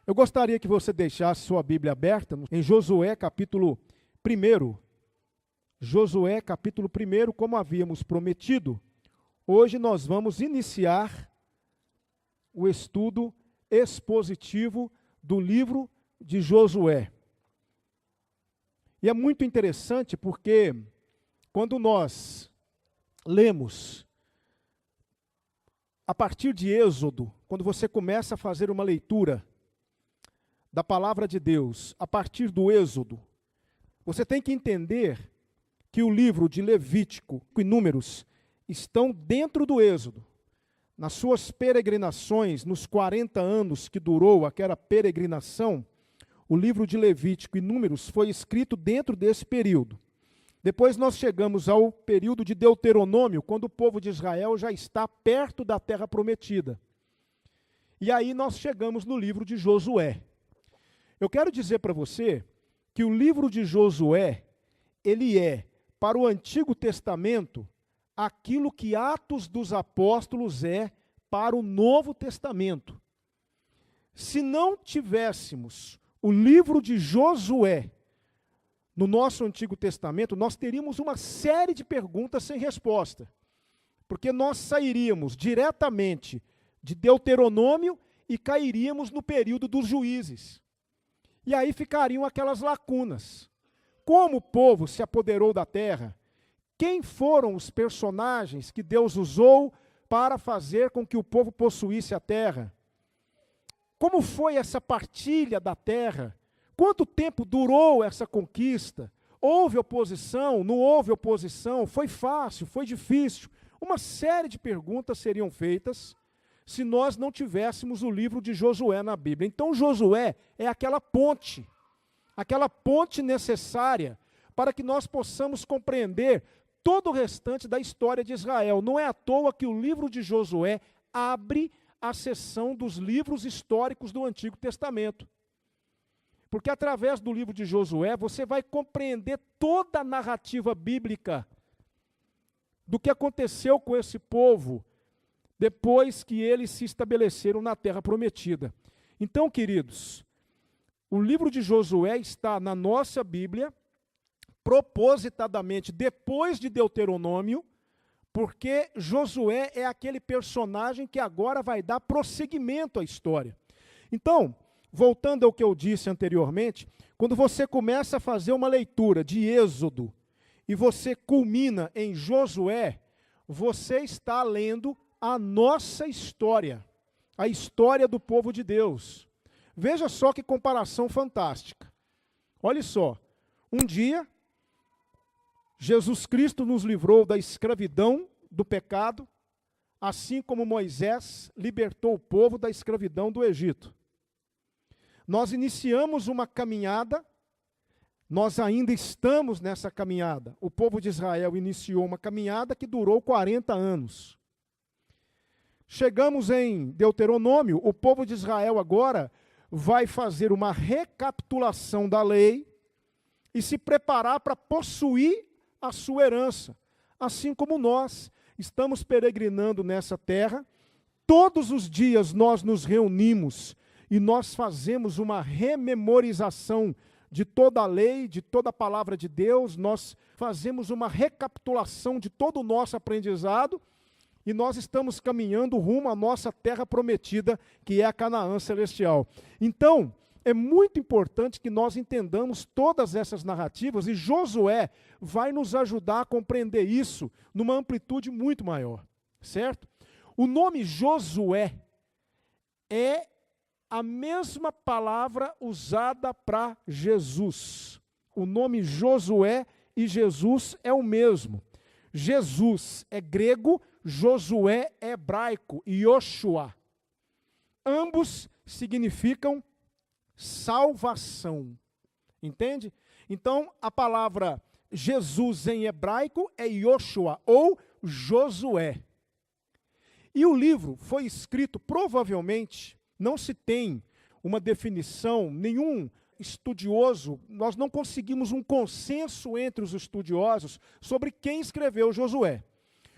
Eu gostaria que você deixasse sua Bíblia aberta em Josué capítulo 1. Josué capítulo 1, como havíamos prometido, hoje nós vamos iniciar o estudo expositivo do livro de Josué. E é muito interessante porque quando nós lemos a partir de Êxodo, quando você começa a fazer uma leitura da palavra de Deus, a partir do Êxodo, você tem que entender que o livro de Levítico e Números estão dentro do Êxodo. Nas suas peregrinações, nos 40 anos que durou aquela peregrinação, o livro de Levítico e Números foi escrito dentro desse período. Depois nós chegamos ao período de Deuteronômio, quando o povo de Israel já está perto da terra prometida. E aí nós chegamos no livro de Josué. Eu quero dizer para você que o livro de Josué, ele é, para o Antigo Testamento, aquilo que Atos dos Apóstolos é para o Novo Testamento. Se não tivéssemos o livro de Josué no nosso Antigo Testamento, nós teríamos uma série de perguntas sem resposta. Porque nós sairíamos diretamente de Deuteronômio e cairíamos no período dos juízes. E aí ficariam aquelas lacunas. Como o povo se apoderou da terra? Quem foram os personagens que Deus usou para fazer com que o povo possuísse a terra? Como foi essa partilha da terra? Quanto tempo durou essa conquista? Houve oposição? Não houve oposição? Foi fácil? Foi difícil? Uma série de perguntas seriam feitas se nós não tivéssemos o livro de Josué na Bíblia. Então Josué é aquela ponte necessária para que nós possamos compreender todo o restante da história de Israel. Não é à toa que o livro de Josué abre a seção dos livros históricos do Antigo Testamento. Porque através do livro de Josué você vai compreender toda a narrativa bíblica do que aconteceu com esse povo depois que eles se estabeleceram na terra prometida. Então, queridos, o livro de Josué está na nossa Bíblia, propositadamente depois de Deuteronômio, porque Josué é aquele personagem que agora vai dar prosseguimento à história. Então, voltando ao que eu disse anteriormente, quando você começa a fazer uma leitura de Êxodo e você culmina em Josué, você está lendo a nossa história, a história do povo de Deus. Veja só que comparação fantástica. Olha só, um dia, Jesus Cristo nos livrou da escravidão do pecado, assim como Moisés libertou o povo da escravidão do Egito. Nós iniciamos uma caminhada, nós ainda estamos nessa caminhada. O povo de Israel iniciou uma caminhada que durou 40 anos. Chegamos em Deuteronômio, o povo de Israel agora vai fazer uma recapitulação da lei e se preparar para possuir a sua herança. Assim como nós estamos peregrinando nessa terra, todos os dias nós nos reunimos e nós fazemos uma rememorização de toda a lei, de toda a palavra de Deus, nós fazemos uma recapitulação de todo o nosso aprendizado e nós estamos caminhando rumo à nossa terra prometida, que é a Canaã celestial. Então, é muito importante que nós entendamos todas essas narrativas e Josué vai nos ajudar a compreender isso numa amplitude muito maior, certo? O nome Josué é a mesma palavra usada para Jesus. O nome Josué e Jesus é o mesmo. Jesus é grego, Josué é hebraico, Yoshua. Ambos significam salvação. Entende? Então, a palavra Jesus em hebraico é Yoshua ou Josué. E o livro foi escrito, provavelmente, não se tem uma definição, nenhum estudioso, nós não conseguimos um consenso entre os estudiosos sobre quem escreveu Josué.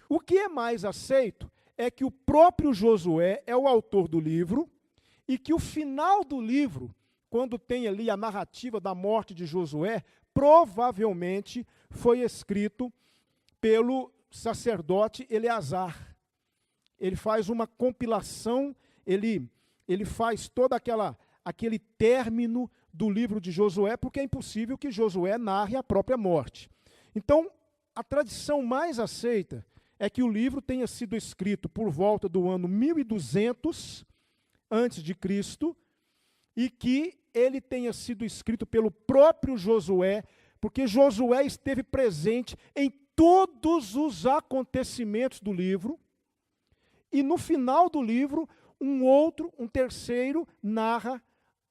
O que é mais aceito é que o próprio Josué é o autor do livro e que o final do livro, quando tem ali a narrativa da morte de Josué, provavelmente foi escrito pelo sacerdote Eleazar. Ele faz uma compilação, ele faz todo aquele término do livro de Josué, porque é impossível que Josué narre a própria morte. Então, a tradição mais aceita é que o livro tenha sido escrito por volta do ano 1200 antes de Cristo, e que ele tenha sido escrito pelo próprio Josué, porque Josué esteve presente em todos os acontecimentos do livro, e no final do livro, um terceiro, narra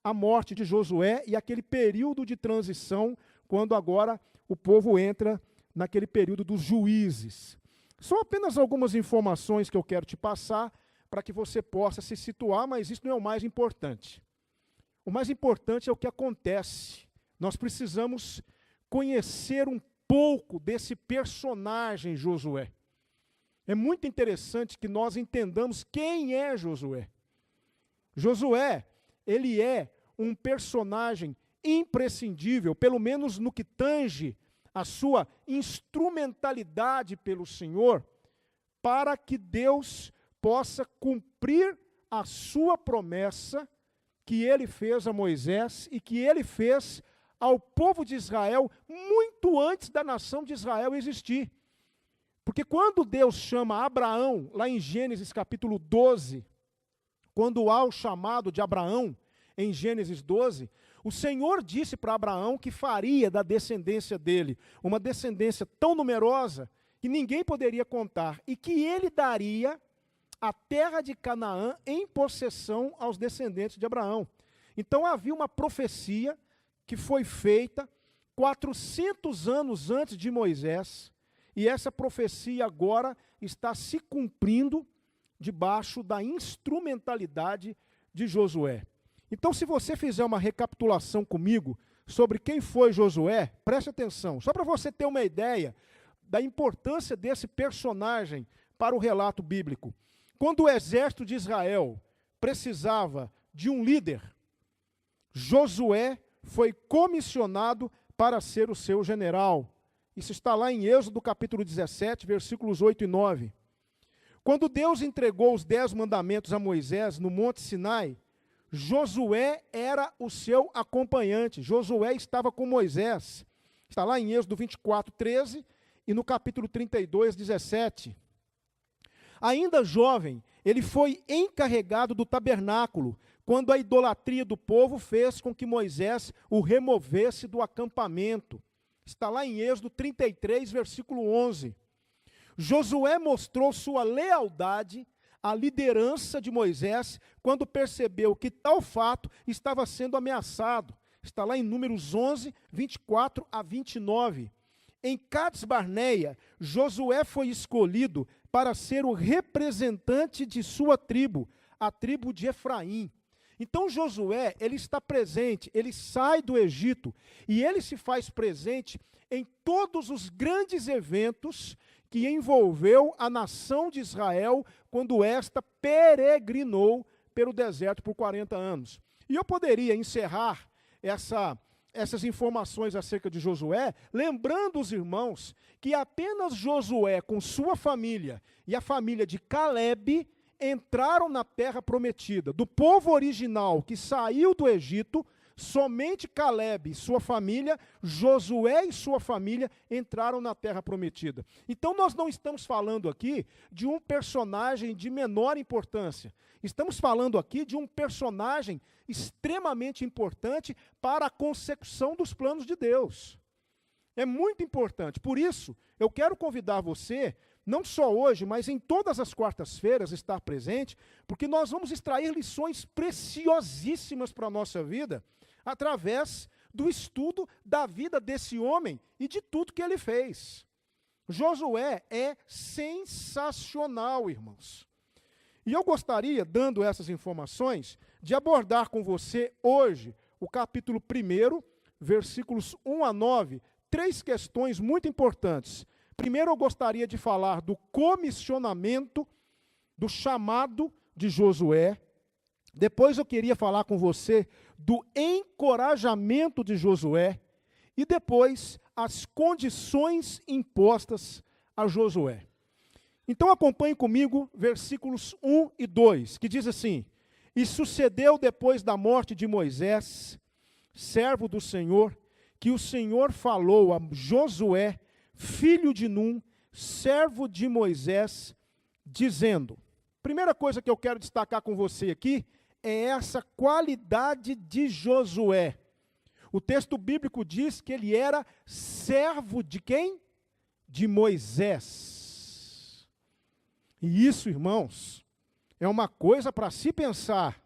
a morte de Josué e aquele período de transição, quando agora o povo entra naquele período dos juízes. São apenas algumas informações que eu quero te passar, para que você possa se situar, mas isso não é o mais importante. O mais importante é o que acontece. Nós precisamos conhecer um pouco desse personagem Josué. É muito interessante que nós entendamos quem é Josué. Josué, ele é um personagem imprescindível, pelo menos no que tange a sua instrumentalidade pelo Senhor, para que Deus possa cumprir a sua promessa que ele fez a Moisés e que ele fez ao povo de Israel muito antes da nação de Israel existir. Porque quando Deus chama Abraão, lá em Gênesis capítulo 12, quando há o chamado de Abraão, em Gênesis 12, o Senhor disse para Abraão que faria da descendência dele uma descendência tão numerosa que ninguém poderia contar, e que ele daria a terra de Canaã em possessão aos descendentes de Abraão. Então havia uma profecia que foi feita 400 anos antes de Moisés, e essa profecia agora está se cumprindo debaixo da instrumentalidade de Josué. Então, se você fizer uma recapitulação comigo sobre quem foi Josué, preste atenção, só para você ter uma ideia da importância desse personagem para o relato bíblico. Quando o exército de Israel precisava de um líder, Josué foi comissionado para ser o seu general. Isso está lá em Êxodo capítulo 17, versículos 8 e 9. Quando Deus entregou os 10 mandamentos a Moisés no Monte Sinai, Josué era o seu acompanhante. Josué estava com Moisés. Está lá em Êxodo 24, 13 e no capítulo 32, 17. Ainda jovem, ele foi encarregado do tabernáculo, quando a idolatria do povo fez com que Moisés o removesse do acampamento. Está lá em Êxodo 33, versículo 11. Josué mostrou sua lealdade à liderança de Moisés quando percebeu que tal fato estava sendo ameaçado. Está lá em Números 11, 24 a 29. Em Cades Barneia, Josué foi escolhido para ser o representante de sua tribo, a tribo de Efraim. Então Josué, ele está presente, ele sai do Egito e ele se faz presente em todos os grandes eventos que envolveu a nação de Israel quando esta peregrinou pelo deserto por 40 anos. E eu poderia encerrar essas informações acerca de Josué, lembrando os irmãos que apenas Josué com sua família e a família de Calebe entraram na terra prometida. Do povo original que saiu do Egito, somente Calebe e sua família, Josué e sua família entraram na terra prometida. Então nós não estamos falando aqui de um personagem de menor importância. Estamos falando aqui de um personagem extremamente importante para a consecução dos planos de Deus. É muito importante. Por isso, eu quero convidar você, não só hoje, mas em todas as quartas-feiras, estar presente, porque nós vamos extrair lições preciosíssimas para a nossa vida, através do estudo da vida desse homem e de tudo que ele fez. Josué é sensacional, irmãos. E eu gostaria, dando essas informações, de abordar com você hoje o capítulo 1, versículos 1 a 9, 3 questões muito importantes. Primeiro, eu gostaria de falar do comissionamento, do chamado de Josué. Depois eu queria falar com você do encorajamento de Josué e depois as condições impostas a Josué. Então acompanhe comigo versículos 1 e 2, que diz assim: E sucedeu depois da morte de Moisés, servo do Senhor, que o Senhor falou a Josué, filho de Num, servo de Moisés, dizendo... Primeira coisa que eu quero destacar com você aqui é essa qualidade de Josué. O texto bíblico diz que ele era servo de quem? De Moisés. E isso, irmãos, é uma coisa para se pensar.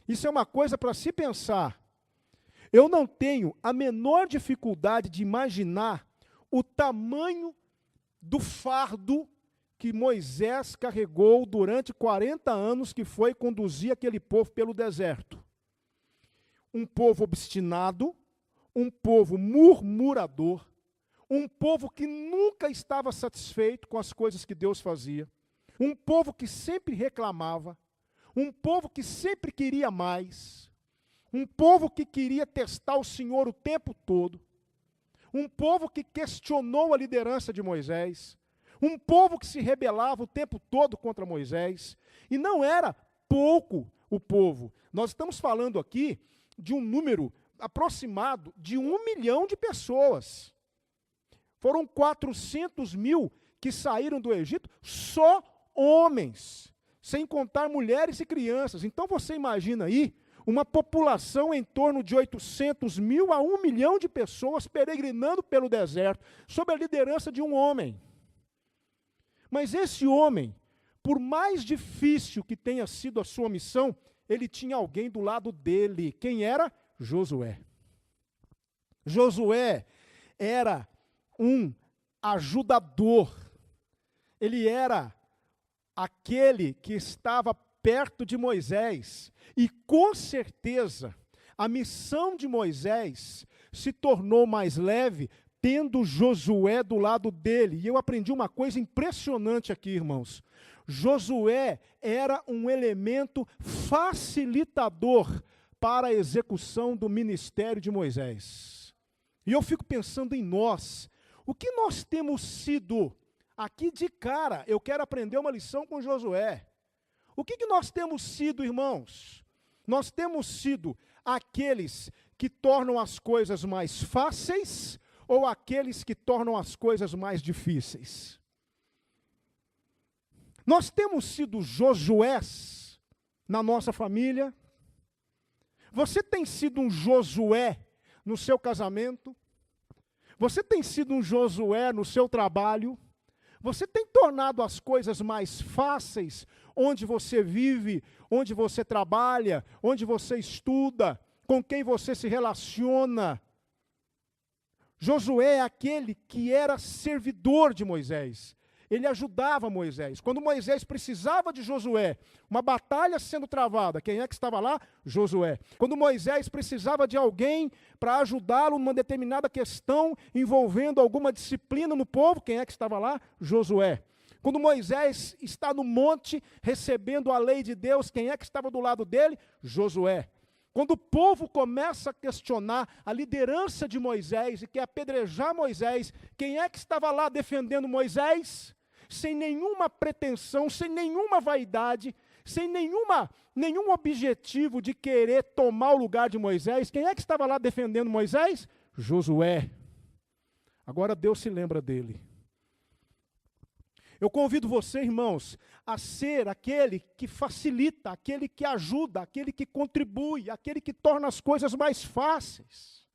Isso é uma coisa para se pensar. Eu não tenho a menor dificuldade de imaginar o tamanho do fardo que Moisés carregou durante 40 anos, que foi conduzir aquele povo pelo deserto. Um povo obstinado, um povo murmurador, um povo que nunca estava satisfeito com as coisas que Deus fazia, um povo que sempre reclamava, um povo que sempre queria mais, um povo que queria testar o Senhor o tempo todo, um povo que questionou a liderança de Moisés, um povo que se rebelava o tempo todo contra Moisés, e não era pouco o povo. Nós estamos falando aqui de um número aproximado de 1 milhão de pessoas. Foram 400 mil que saíram do Egito, só homens, sem contar mulheres e crianças. Então você imagina aí uma população em torno de 800 mil a 1 milhão de pessoas peregrinando pelo deserto, sob a liderança de um homem. Mas esse homem, por mais difícil que tenha sido a sua missão, ele tinha alguém do lado dele. Quem era? Josué. Josué era um ajudador. Ele era aquele que estava perto de Moisés. E com certeza, a missão de Moisés se tornou mais leve tendo Josué do lado dele. E eu aprendi uma coisa impressionante aqui, irmãos. Josué era um elemento facilitador para a execução do ministério de Moisés. E eu fico pensando em nós. O que nós temos sido? Aqui de cara, eu quero aprender uma lição com Josué. O que nós temos sido, irmãos? Nós temos sido aqueles que tornam as coisas mais fáceis ou aqueles que tornam as coisas mais difíceis? Nós temos sido Josués na nossa família. Você tem sido um Josué no seu casamento? Você tem sido um Josué no seu trabalho? Você tem tornado as coisas mais fáceis onde você vive, onde você trabalha, onde você estuda, com quem você se relaciona? Josué é aquele que era servidor de Moisés. Ele ajudava Moisés. Quando Moisés precisava de Josué, uma batalha sendo travada, quem é que estava lá? Josué. Quando Moisés precisava de alguém para ajudá-lo numa determinada questão envolvendo alguma disciplina no povo, quem é que estava lá? Josué. Quando Moisés está no monte recebendo a lei de Deus, quem é que estava do lado dele? Josué. Quando o povo começa a questionar a liderança de Moisés e quer apedrejar Moisés, quem é que estava lá defendendo Moisés? Sem nenhuma pretensão, sem nenhuma vaidade, sem nenhum objetivo de querer tomar o lugar de Moisés. Quem é que estava lá defendendo Moisés? Josué. Agora Deus se lembra dele. Eu convido você, irmãos, a ser aquele que facilita, aquele que ajuda, aquele que contribui, aquele que torna as coisas mais fáceis.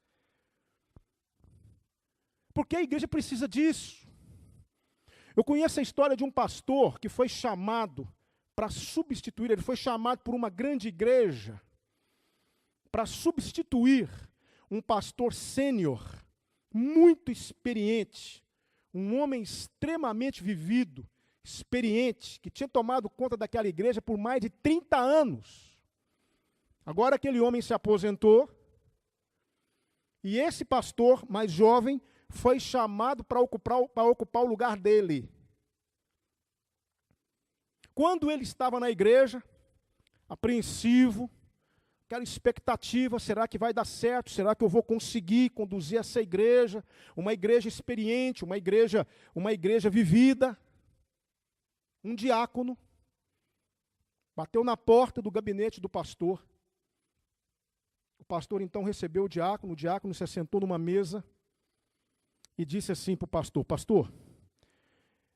Porque a igreja precisa disso. Eu conheço a história de um pastor que foi chamado para substituir, ele foi chamado por uma grande igreja para substituir um pastor sênior, muito experiente, um homem extremamente vivido, experiente, que tinha tomado conta daquela igreja por mais de 30 anos. Agora aquele homem se aposentou, e esse pastor mais jovem foi chamado para ocupar o lugar dele. Quando ele estava na igreja, apreensivo, aquela expectativa, será que vai dar certo? Será que eu vou conseguir conduzir essa igreja? Uma igreja experiente, uma igreja vivida. Um diácono bateu na porta do gabinete do pastor. O pastor então recebeu o diácono se assentou numa mesa e disse assim para o pastor: pastor,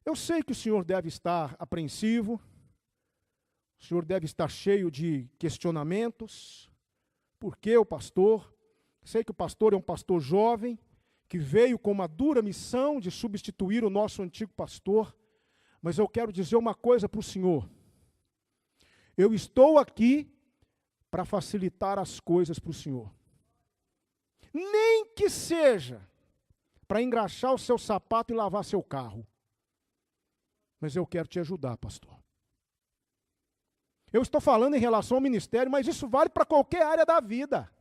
eu sei que o senhor deve estar apreensivo, o senhor deve estar cheio de questionamentos. Por que o pastor? Sei que o pastor é um pastor jovem, que veio com uma dura missão de substituir o nosso antigo pastor. Mas eu quero dizer uma coisa para o senhor. Eu estou aqui para facilitar as coisas para o senhor. Nem que seja para engraxar o seu sapato e lavar seu carro. Mas eu quero te ajudar, pastor. Eu estou falando em relação ao ministério, mas isso vale para qualquer área da vida.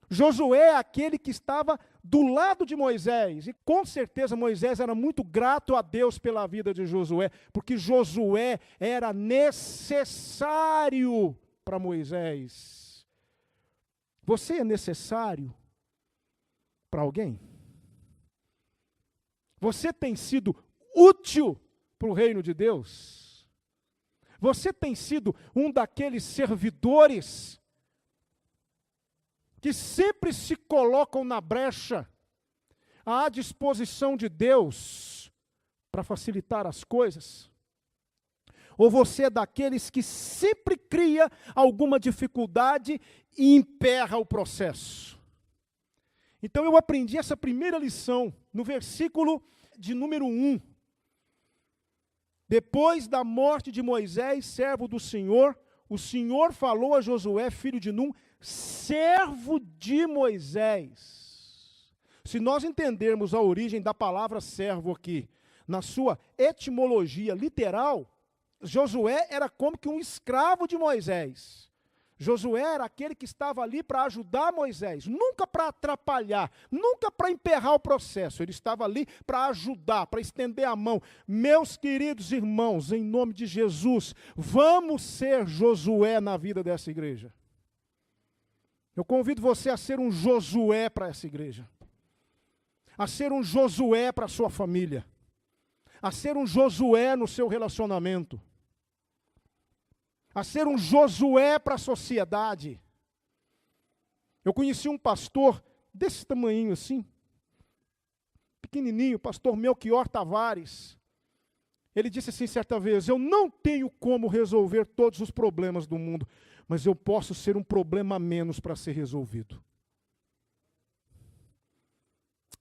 Josué é aquele que estava do lado de Moisés, e com certeza Moisés era muito grato a Deus pela vida de Josué, porque Josué era necessário para Moisés. Você é necessário para alguém? Você tem sido útil para o reino de Deus? Você tem sido um daqueles servidores que sempre se colocam na brecha, à disposição de Deus, para facilitar as coisas? Ou você é daqueles que sempre cria alguma dificuldade e emperra o processo? Então eu aprendi essa primeira lição no versículo de número 1. Depois da morte de Moisés, servo do Senhor, o Senhor falou a Josué, filho de Num, servo de Moisés. Se nós entendermos a origem da palavra servo aqui, na sua etimologia literal, Josué era como que um escravo de Moisés. Josué era aquele que estava ali para ajudar Moisés, nunca para atrapalhar, nunca para emperrar o processo. Ele estava ali para ajudar, para estender a mão. Meus queridos irmãos, em nome de Jesus, vamos ser Josué na vida dessa igreja. Eu convido você a ser um Josué para essa igreja, a ser um Josué para a sua família, a ser um Josué no seu relacionamento, a ser um Josué para a sociedade. Eu conheci um pastor desse tamanhinho assim, pequenininho, pastor Melchior Tavares. Ele disse assim certa vez: eu não tenho como resolver todos os problemas do mundo, mas eu posso ser um problema a menos para ser resolvido.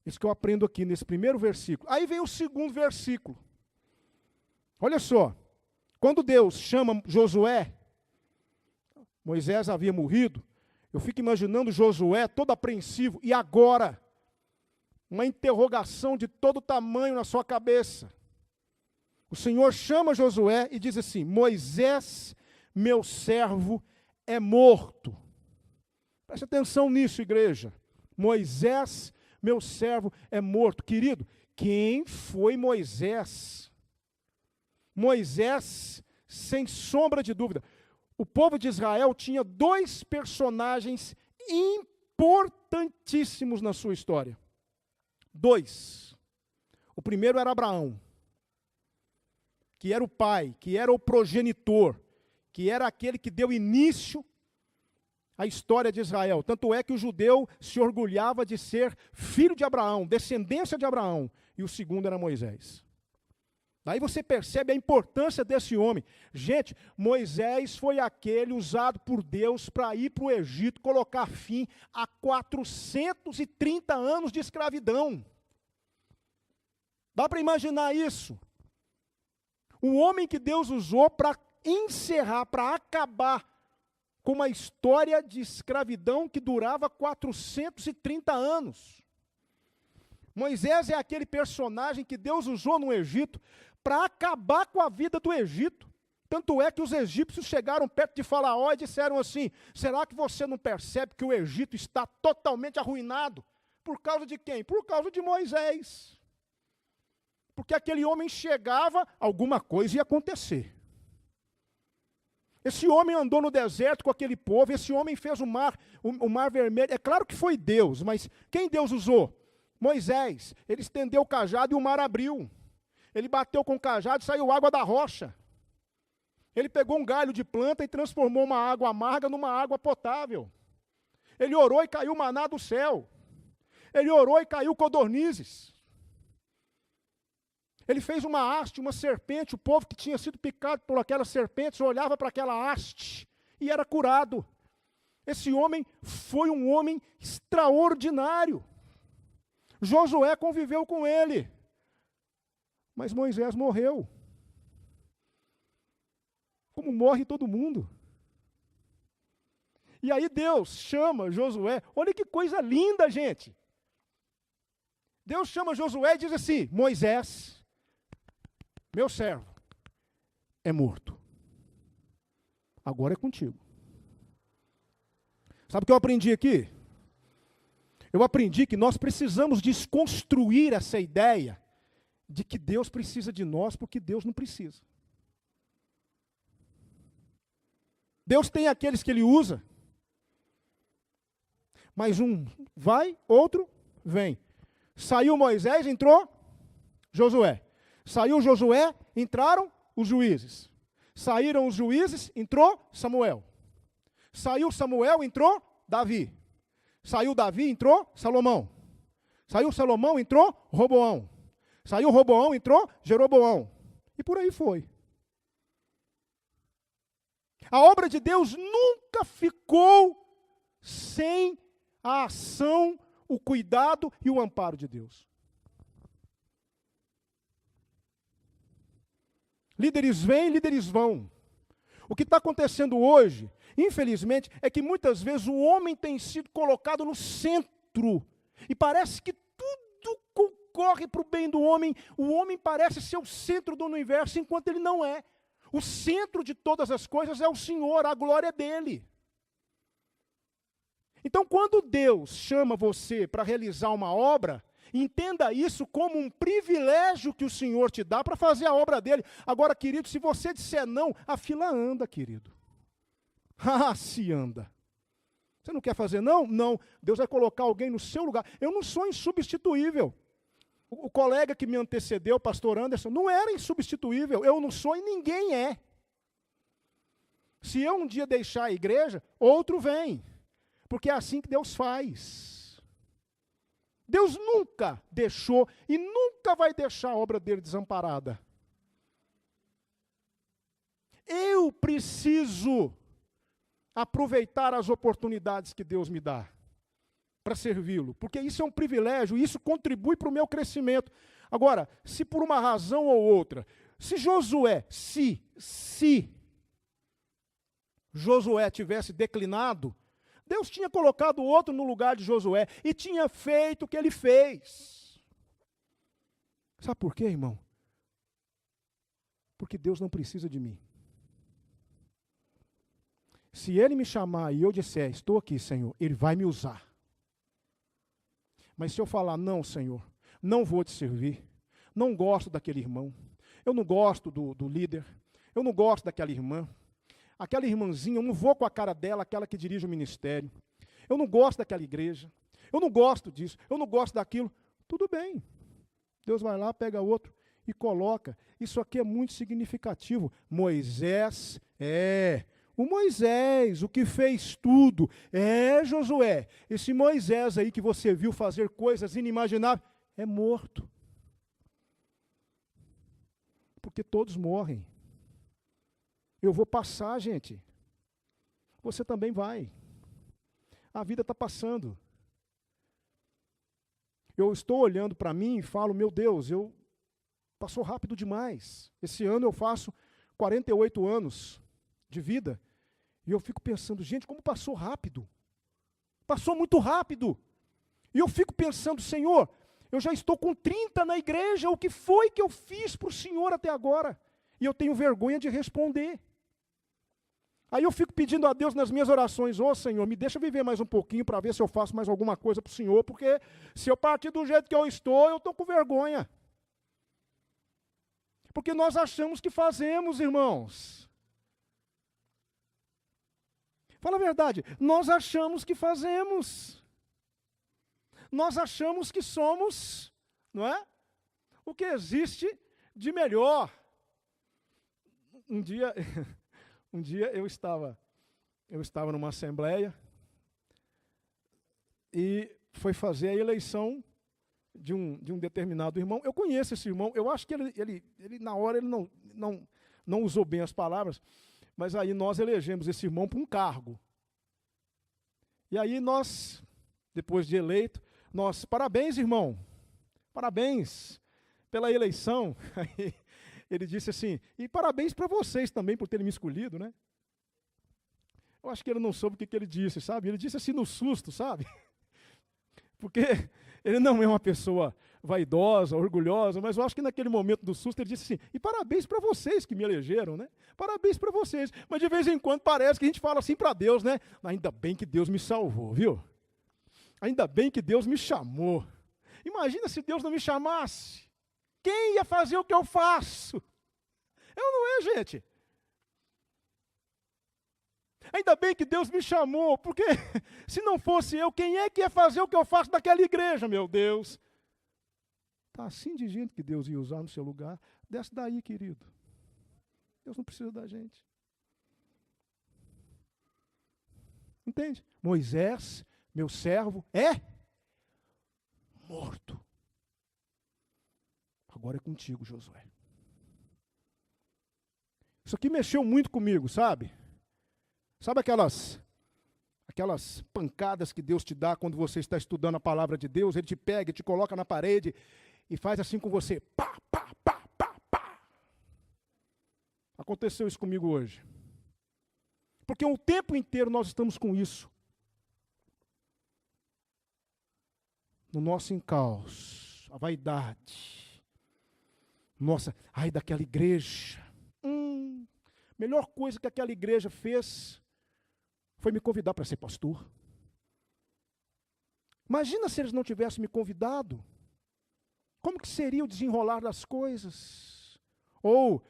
Isso que eu aprendo aqui nesse primeiro versículo. Aí vem o segundo versículo. Olha só. Quando Deus chama Josué, Moisés havia morrido, eu fico imaginando Josué todo apreensivo, e agora? Uma interrogação de todo tamanho na sua cabeça. O Senhor chama Josué e diz assim: Moisés, meu servo, é morto. Preste atenção nisso, igreja. Moisés, meu servo, é morto. Querido, quem foi Moisés? Moisés, sem sombra de dúvida. O povo de Israel tinha dois personagens importantíssimos na sua história. Dois. O primeiro era Abraão, que era o pai, que era o progenitor, que era aquele que deu início à história de Israel. Tanto é que o judeu se orgulhava de ser filho de Abraão, descendência de Abraão. E o segundo era Moisés. Daí você percebe a importância desse homem. Gente, Moisés foi aquele usado por Deus para ir para o Egito, colocar fim a 430 anos de escravidão. Dá para imaginar isso? O homem que Deus usou para encerrar, para acabar com uma história de escravidão que durava 430 anos. Moisés é aquele personagem que Deus usou no Egito para acabar com a vida do Egito. Tanto é que os egípcios chegaram perto de Faraó e disseram assim: será que você não percebe que o Egito está totalmente arruinado? Por causa de quem? Por causa de Moisés. Porque aquele homem chegava, alguma coisa ia acontecer. Esse homem andou no deserto com aquele povo, esse homem fez o mar vermelho. É claro que foi Deus, mas quem Deus usou? Moisés. Ele estendeu o cajado e o mar abriu. Ele bateu com o cajado e saiu água da rocha. Ele pegou um galho de planta e transformou uma água amarga numa água potável. Ele orou e caiu maná do céu. Ele orou e caiu codornizes. Ele fez uma haste, uma serpente. O povo que tinha sido picado por aquelas serpentes olhava para aquela haste e era curado. Esse homem foi um homem extraordinário. Josué conviveu com ele. Mas Moisés morreu. Como morre todo mundo. E aí Deus chama Josué. Olha que coisa linda, gente. Deus chama Josué e diz assim: Moisés, meu servo, é morto. Agora é contigo. Sabe o que eu aprendi aqui? Eu aprendi que nós precisamos desconstruir essa ideia de que Deus precisa de nós porque Deus não precisa. Deus tem aqueles que Ele usa, mas um vai, outro vem. Saiu Moisés, entrou Josué. Saiu Josué, entraram os juízes. Saíram os juízes, entrou Samuel. Saiu Samuel, entrou Davi. Saiu Davi, entrou Salomão. Saiu Salomão, entrou Roboão. Saiu Roboão, entrou Jeroboão. E por aí foi. A obra de Deus nunca ficou sem a ação, o cuidado e o amparo de Deus. Líderes vêm, líderes vão. O que está acontecendo hoje, infelizmente, é que muitas vezes o homem tem sido colocado no centro. E parece que tudo concorre para o bem do homem. O homem parece ser o centro do universo, enquanto ele não é. O centro de todas as coisas é o Senhor, a glória é dele. Então, quando Deus chama você para realizar uma obra, entenda isso como um privilégio que o Senhor te dá para fazer a obra dele. Agora, querido, se você disser não, a fila anda, querido. Ah, se anda. Você não quer fazer não? Não. Deus vai colocar alguém no seu lugar. Eu não sou insubstituível. O colega que me antecedeu, o pastor Anderson, não era insubstituível. Eu não sou e ninguém é. Se eu um dia deixar a igreja, outro vem. Porque é assim que Deus faz. Deus nunca deixou e nunca vai deixar a obra dele desamparada. Eu preciso aproveitar as oportunidades que Deus me dá para servi-lo, porque isso é um privilégio, isso contribui para o meu crescimento. Agora, se por uma razão ou outra, se Josué tivesse declinado, Deus tinha colocado outro no lugar de Josué e tinha feito o que ele fez. Sabe por quê, irmão? Porque Deus não precisa de mim. Se Ele me chamar e eu disser, estou aqui, Senhor, Ele vai me usar. Mas se eu falar, não, Senhor, não vou te servir, não gosto daquele irmão, eu não gosto do líder, eu não gosto daquela irmã, aquela irmãzinha, eu não vou com a cara dela, aquela que dirige o ministério, eu não gosto daquela igreja, eu não gosto disso, eu não gosto daquilo, tudo bem. Deus vai lá, pega outro e coloca. Isso aqui é muito significativo. Moisés o Moisés, o que fez tudo, Josué, esse Moisés aí que você viu fazer coisas inimagináveis, é morto. Porque todos morrem. Eu vou passar, gente. Você também vai. A vida está passando. Eu estou olhando para mim e falo, meu Deus, passou rápido demais. Esse ano eu faço 48 anos de vida. E eu fico pensando, gente, como passou rápido. Passou muito rápido. E eu fico pensando, Senhor, eu já estou com 30 na igreja, o que foi que eu fiz para o Senhor até agora? E eu tenho vergonha de responder. Aí eu fico pedindo a Deus nas minhas orações, Senhor, me deixa viver mais um pouquinho para ver se eu faço mais alguma coisa para o Senhor, porque se eu partir do jeito que eu estou com vergonha. Porque nós achamos que fazemos, irmãos. Fala a verdade, nós achamos que fazemos. Nós achamos que somos, não é? O que existe de melhor. Um dia eu estava numa assembleia e foi fazer a eleição de um determinado irmão. Eu conheço esse irmão, eu acho que ele na hora ele não usou bem as palavras, mas aí nós elegemos esse irmão para um cargo. E aí nós, depois de eleito, parabéns, irmão, parabéns pela eleição. Aí ele disse assim, e parabéns para vocês também por terem me escolhido, né? Eu acho que ele não soube o que ele disse, sabe? Ele disse assim no susto, sabe? Porque ele não é uma pessoa vaidosa, orgulhosa, mas eu acho que naquele momento do susto ele disse assim, e parabéns para vocês que me elegeram, né? Parabéns para vocês. Mas de vez em quando parece que a gente fala assim para Deus, né? Ainda bem que Deus me salvou, viu? Ainda bem que Deus me chamou. Imagina se Deus não me chamasse. Quem ia fazer o que eu faço? Eu não é, gente. Ainda bem que Deus me chamou, porque se não fosse eu, quem é que ia fazer o que eu faço naquela igreja, meu Deus? Está assim de gente que Deus ia usar no seu lugar. Desce daí, querido. Deus não precisa da gente. Entende? Moisés, meu servo, é morto. Agora é contigo, Josué. Isso aqui mexeu muito comigo, sabe? Sabe aquelas pancadas que Deus te dá quando você está estudando a palavra de Deus? Ele te pega, te coloca na parede e faz assim com você. Pá, pá, pá, pá, pá. Aconteceu isso comigo hoje. Porque o tempo inteiro nós estamos com isso. No nosso encalço, a vaidade. Nossa, ai daquela igreja. Melhor coisa que aquela igreja fez foi me convidar para ser pastor. Imagina se eles não tivessem me convidado. Como que seria o desenrolar das coisas? Ou,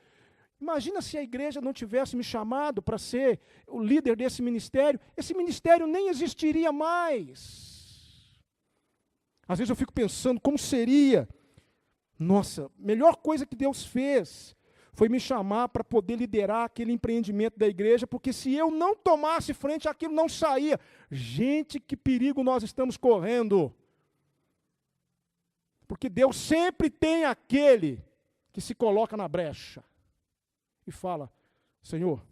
imagina se a igreja não tivesse me chamado para ser o líder desse ministério. Esse ministério nem existiria mais. Às vezes eu fico pensando como seria. Nossa, melhor coisa que Deus fez foi me chamar para poder liderar aquele empreendimento da igreja, porque se eu não tomasse frente, aquilo não saía. Gente, que perigo nós estamos correndo. Porque Deus sempre tem aquele que se coloca na brecha e fala, Senhor,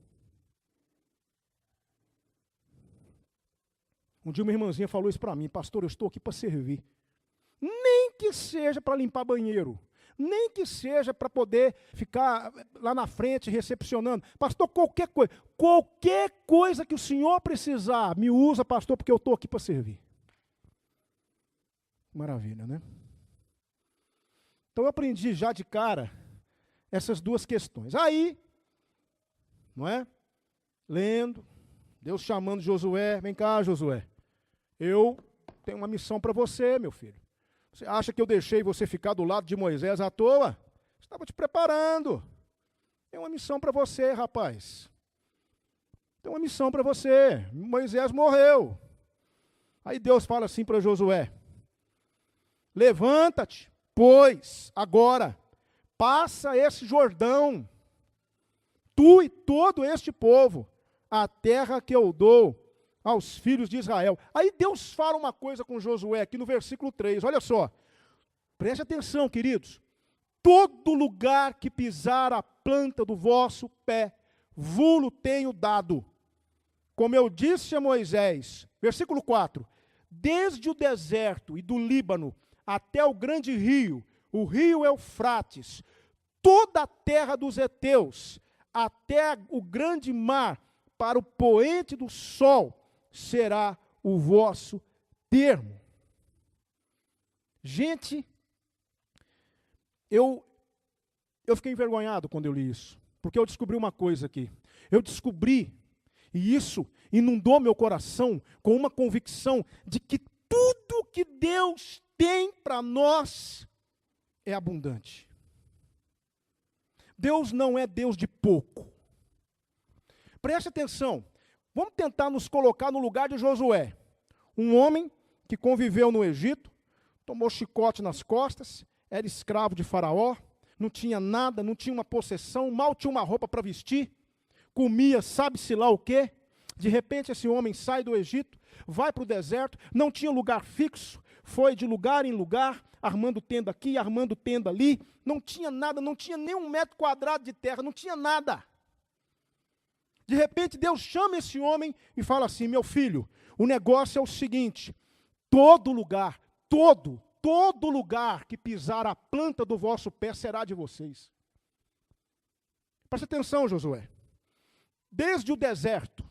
um dia uma irmãzinha falou isso para mim, pastor, eu estou aqui para servir. Nem que seja para limpar banheiro. Nem que seja para poder ficar lá na frente recepcionando. Pastor, qualquer coisa que o Senhor precisar, me usa, pastor, porque eu estou aqui para servir. Maravilha, né? Então eu aprendi já de cara essas duas questões. Aí, não é? Lendo, Deus chamando Josué, vem cá, Josué, eu tenho uma missão para você, meu filho. Você acha que eu deixei você ficar do lado de Moisés à toa? Estava te preparando. Tem uma missão para você, rapaz. Tem uma missão para você. Moisés morreu. Aí Deus fala assim para Josué, levanta-te, pois, agora, passa esse Jordão, tu e todo este povo, a terra que eu dou aos filhos de Israel. Aí Deus fala uma coisa com Josué, aqui no versículo 3, olha só, preste atenção, queridos, todo lugar que pisar a planta do vosso pé, vulo tenho dado, como eu disse a Moisés, versículo 4, desde o deserto e do Líbano até o grande rio, o rio Eufrates, toda a terra dos heteus, até o grande mar, para o poente do sol, será o vosso termo. Gente, eu fiquei envergonhado quando eu li isso, porque eu descobri uma coisa aqui. Eu descobri, e isso inundou meu coração com uma convicção de que tudo que Deus tem para nós é abundante. Deus não é Deus de pouco. Preste atenção. Vamos tentar nos colocar no lugar de Josué. Um homem que conviveu no Egito, tomou chicote nas costas, era escravo de Faraó, não tinha nada, não tinha uma possessão, mal tinha uma roupa para vestir, comia sabe-se lá o quê. De repente esse homem sai do Egito, vai para o deserto, não tinha lugar fixo, foi de lugar em lugar, armando tenda aqui, armando tenda ali, não tinha nada, não tinha nem 1 metro quadrado de terra, não tinha nada. De repente Deus chama esse homem e fala assim: meu filho, o negócio é o seguinte, todo lugar que pisar a planta do vosso pé será de vocês. Presta atenção, Josué. Desde o deserto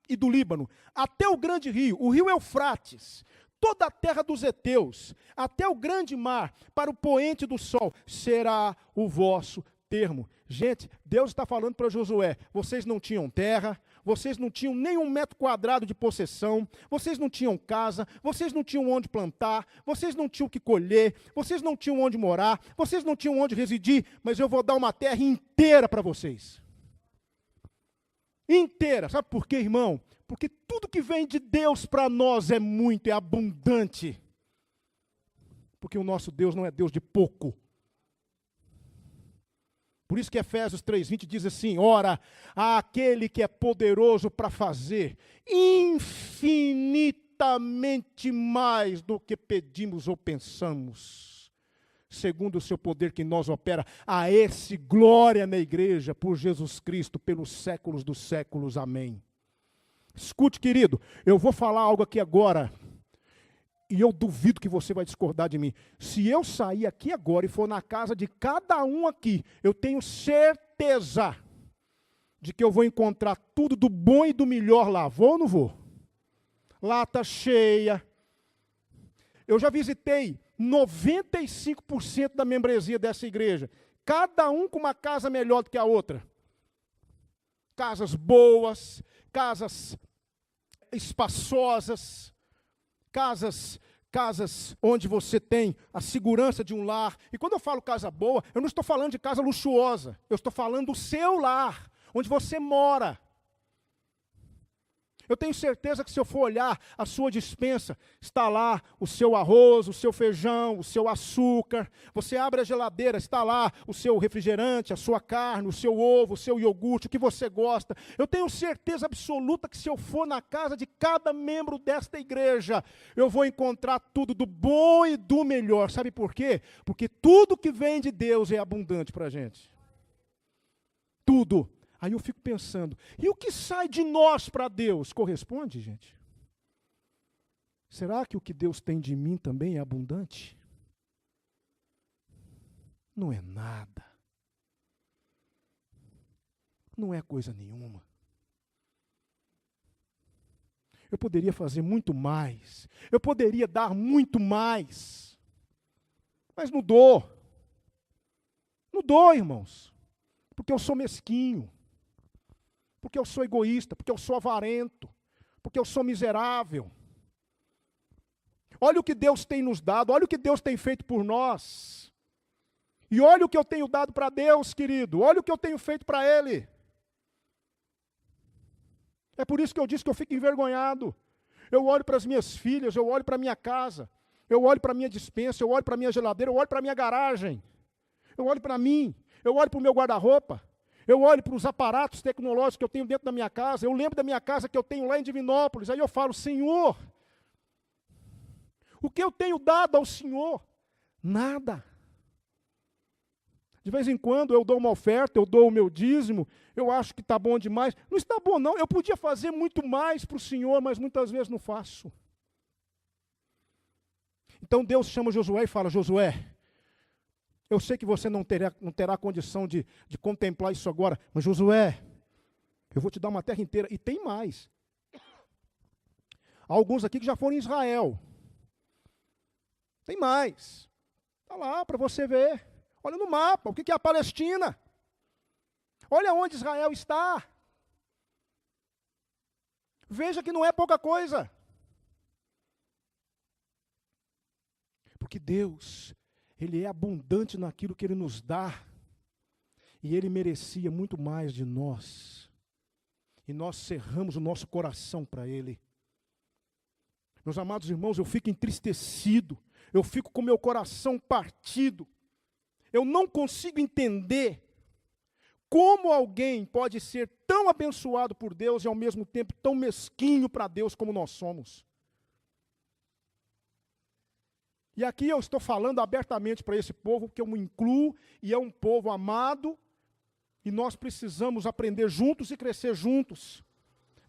e do Líbano, até o grande rio, o rio Eufrates, toda a terra dos heteus, até o grande mar, para o poente do sol, será o vosso termo. Gente, Deus está falando para Josué: vocês não tinham terra, vocês não tinham nem 1 metro quadrado de possessão, vocês não tinham casa, vocês não tinham onde plantar, vocês não tinham o que colher, vocês não tinham onde morar, vocês não tinham onde residir, mas eu vou dar uma terra inteira para vocês. Inteira. Sabe por quê, irmão? Porque tudo que vem de Deus para nós é muito, é abundante. Porque o nosso Deus não é Deus de pouco. Por isso que Efésios 3:20 diz assim: ora, aquele que é poderoso para fazer infinitamente mais do que pedimos ou pensamos, segundo o seu poder que em nós opera, a esse glória na igreja, por Jesus Cristo, pelos séculos dos séculos. Amém. Escute, querido, eu vou falar algo aqui agora, e eu duvido que você vai discordar de mim. Se eu sair aqui agora e for na casa de cada um aqui, eu tenho certeza de que eu vou encontrar tudo do bom e do melhor lá. Vou ou não vou? Lata cheia. Eu já visitei 95% da membresia dessa igreja. Cada um com uma casa melhor do que a outra. Casas boas, casas espaçosas, casas onde você tem a segurança de um lar. E quando eu falo casa boa, eu não estou falando de casa luxuosa. Eu estou falando do seu lar, onde você mora. Eu tenho certeza que se eu for olhar a sua despensa, está lá o seu arroz, o seu feijão, o seu açúcar. Você abre a geladeira, está lá o seu refrigerante, a sua carne, o seu ovo, o seu iogurte, o que você gosta. Eu tenho certeza absoluta que se eu for na casa de cada membro desta igreja, eu vou encontrar tudo do bom e do melhor. Sabe por quê? Porque tudo que vem de Deus é abundante para a gente. Tudo. Aí eu fico pensando, e o que sai de nós para Deus corresponde, gente? Será que o que Deus tem de mim também é abundante? Não é nada. Não é coisa nenhuma. Eu poderia fazer muito mais. Eu poderia dar muito mais. Mas não dou. Não dou, irmãos. Porque eu sou mesquinho. Porque eu sou egoísta, porque eu sou avarento, porque eu sou miserável. Olha o que Deus tem nos dado, olha o que Deus tem feito por nós. E olha o que eu tenho dado para Deus, querido, olha o que eu tenho feito para Ele. É por isso que eu disse que eu fico envergonhado. Eu olho para as minhas filhas, eu olho para a minha casa, eu olho para a minha despensa, eu olho para a minha geladeira, eu olho para a minha garagem, eu olho para mim, eu olho para o meu guarda-roupa. Eu olho para os aparatos tecnológicos que eu tenho dentro da minha casa, eu lembro da minha casa que eu tenho lá em Divinópolis, aí eu falo: Senhor, o que eu tenho dado ao Senhor? Nada. De vez em quando eu dou uma oferta, eu dou o meu dízimo, eu acho que está bom demais. Não está bom não, eu podia fazer muito mais para o Senhor, mas muitas vezes não faço. Então Deus chama Josué e fala: Josué, eu sei que você não terá condição de contemplar isso agora, mas Josué, eu vou te dar uma terra inteira. E tem mais. Há alguns aqui que já foram em Israel. Tem mais. Está lá para você ver. Olha no mapa, o que é a Palestina? Olha onde Israel está. Veja que não é pouca coisa. Porque Deus, Ele é abundante naquilo que Ele nos dá. E Ele merecia muito mais de nós. e nós cerramos o nosso coração para Ele. Meus amados irmãos, eu fico entristecido, eu fico com meu coração partido. Eu não consigo entender como alguém pode ser tão abençoado por Deus e ao mesmo tempo tão mesquinho para Deus como nós somos. E aqui eu estou falando abertamente para esse povo, que eu me incluo, e é um povo amado, e nós precisamos aprender juntos e crescer juntos.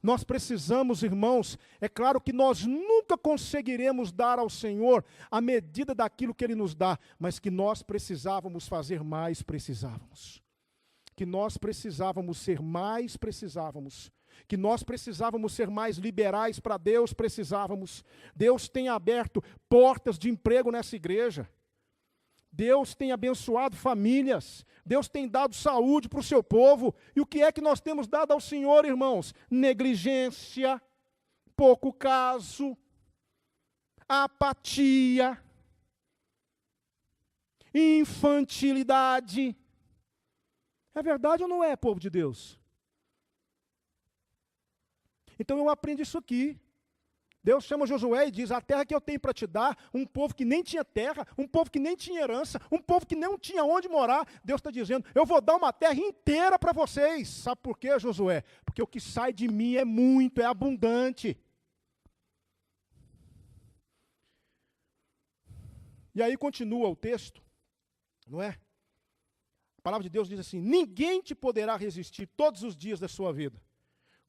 Nós precisamos, irmãos, é claro que nós nunca conseguiremos dar ao Senhor a medida daquilo que Ele nos dá, mas que nós precisávamos fazer mais, precisávamos. Que nós precisávamos ser mais, precisávamos. Que nós precisávamos ser mais liberais para Deus, precisávamos. Deus tem aberto portas de emprego nessa igreja. Deus tem abençoado famílias. Deus tem dado saúde para o seu povo. E o que é que nós temos dado ao Senhor, irmãos? Negligência, pouco caso, apatia, infantilidade. É verdade ou não é, povo de Deus? Então eu aprendo isso aqui. Deus chama Josué e diz: a terra que eu tenho para te dar, um povo que nem tinha terra, um povo que nem tinha herança, um povo que não tinha onde morar. Deus está dizendo: eu vou dar uma terra inteira para vocês. Sabe por quê, Josué? Porque o que sai de mim é muito, é abundante. E aí continua o texto, não é? A palavra de Deus diz assim: ninguém te poderá resistir todos os dias da sua vida.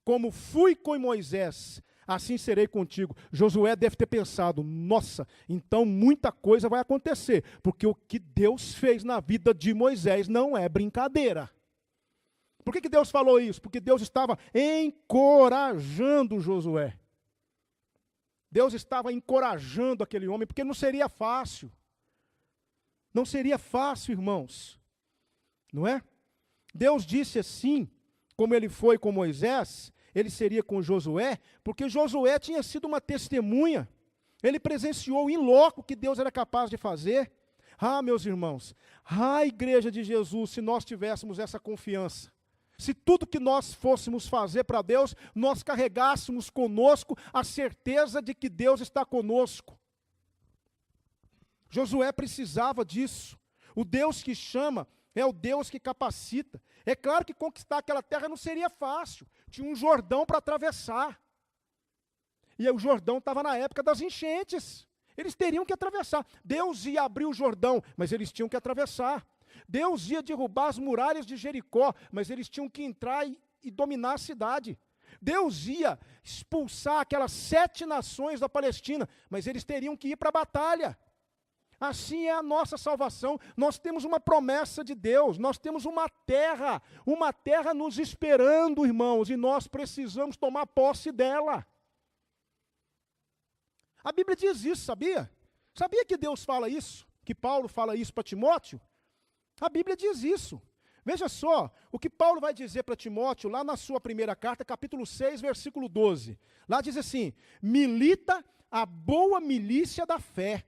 Como fui com Moisés, assim serei contigo. Josué deve ter pensado: nossa, então muita coisa vai acontecer, porque o que Deus fez na vida de Moisés não é brincadeira. Por que Deus falou isso? Porque Deus estava encorajando Josué. Deus estava encorajando aquele homem, porque não seria fácil. Não seria fácil, irmãos. Não é? Deus disse assim, como ele foi com Moisés, ele seria com Josué, porque Josué tinha sido uma testemunha. Ele presenciou in loco o que Deus era capaz de fazer. Ah, meus irmãos, igreja de Jesus, se nós tivéssemos essa confiança, se tudo que nós fôssemos fazer para Deus, nós carregássemos conosco a certeza de que Deus está conosco. Josué precisava disso. O Deus que chama é o Deus que capacita. É claro que conquistar aquela terra não seria fácil. Tinha um Jordão para atravessar. E o Jordão estava na época das enchentes. Eles teriam que atravessar. Deus ia abrir o Jordão, mas eles tinham que atravessar. Deus ia derrubar as muralhas de Jericó, mas eles tinham que entrar e dominar a cidade. Deus ia expulsar aquelas 7 nações da Palestina, mas eles teriam que ir para a batalha. Assim é a nossa salvação. Nós temos uma promessa de Deus, nós temos uma terra nos esperando, irmãos, e nós precisamos tomar posse dela. A Bíblia diz isso, sabia? Sabia que Deus fala isso? Que Paulo fala isso para Timóteo? A Bíblia diz isso. Veja só, o que Paulo vai dizer para Timóteo, lá na sua primeira carta, capítulo 6, versículo 12. Lá diz assim: milita a boa milícia da fé,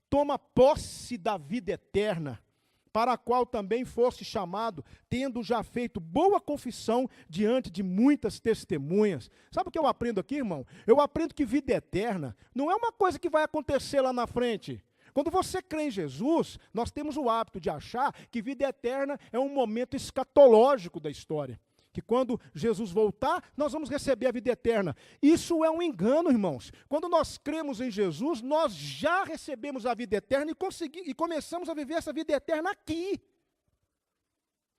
toma posse da vida eterna, para a qual também foste chamado, tendo já feito boa confissão diante de muitas testemunhas. Sabe o que eu aprendo aqui, irmão? Eu aprendo que vida eterna não é uma coisa que vai acontecer lá na frente. Quando você crê em Jesus, nós temos o hábito de achar que vida eterna é um momento escatológico da história. Que quando Jesus voltar, nós vamos receber a vida eterna. Isso é um engano, irmãos. Quando nós cremos em Jesus, nós já recebemos a vida eterna e começamos a viver essa vida eterna aqui.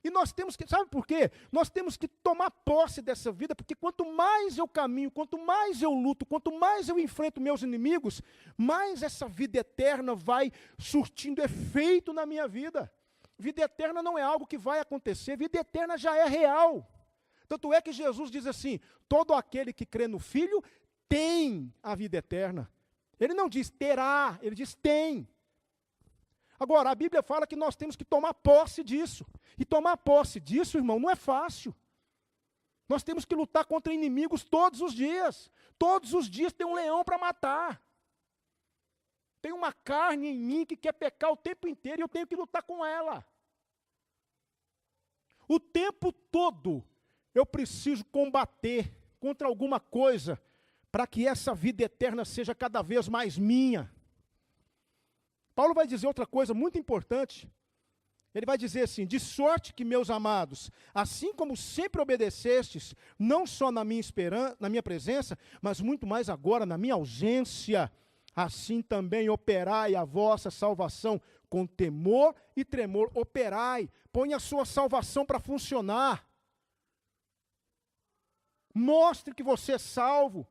E nós temos que, sabe por quê? Nós temos que tomar posse dessa vida, porque quanto mais eu caminho, quanto mais eu luto, quanto mais eu enfrento meus inimigos, mais essa vida eterna vai surtindo efeito na minha vida. Vida eterna não é algo que vai acontecer, vida eterna já é real. Tanto é que Jesus diz assim: todo aquele que crê no Filho tem a vida eterna. Ele não diz terá, ele diz tem. Agora, a Bíblia fala que nós temos que tomar posse disso. E tomar posse disso, irmão, não é fácil. Nós temos que lutar contra inimigos todos os dias. Todos os dias tem um leão para matar. Tem uma carne em mim que quer pecar o tempo inteiro e eu tenho que lutar com ela. O tempo todo eu preciso combater contra alguma coisa para que essa vida eterna seja cada vez mais minha. Paulo vai dizer outra coisa muito importante. Ele vai dizer assim: de sorte que, meus amados, assim como sempre obedecestes, não só na minha presença, mas muito mais agora na minha ausência, assim também operai a vossa salvação com temor e tremor. Operai, põe a sua salvação para funcionar. Mostre que você é salvo.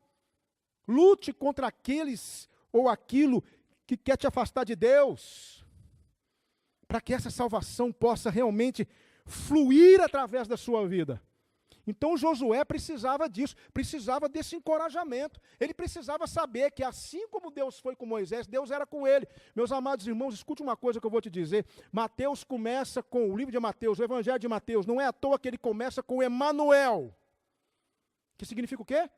Lute contra aqueles ou aquilo que quer te afastar de Deus, para que essa salvação possa realmente fluir através da sua vida. Então Josué precisava disso, precisava desse encorajamento. Ele precisava saber que assim como Deus foi com Moisés, Deus era com ele. Meus amados irmãos, escute uma coisa que eu vou te dizer. Mateus começa com o livro de Mateus, o Evangelho de Mateus. Não é à toa que ele começa com Emanuel, que significa o quê?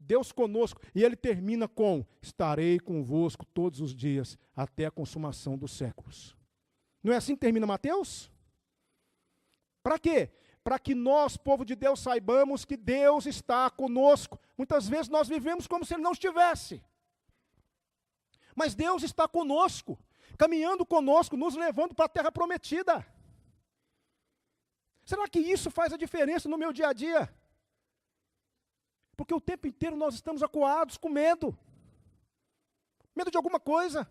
Deus conosco. E ele termina com: estarei convosco todos os dias, até a consumação dos séculos. Não é assim que termina Mateus? Para quê? Para que nós, povo de Deus, saibamos que Deus está conosco. Muitas vezes nós vivemos como se Ele não estivesse. Mas Deus está conosco, caminhando conosco, nos levando para a terra prometida. Será que isso faz a diferença no meu dia a dia? Porque o tempo inteiro nós estamos acuados com medo. Medo de alguma coisa.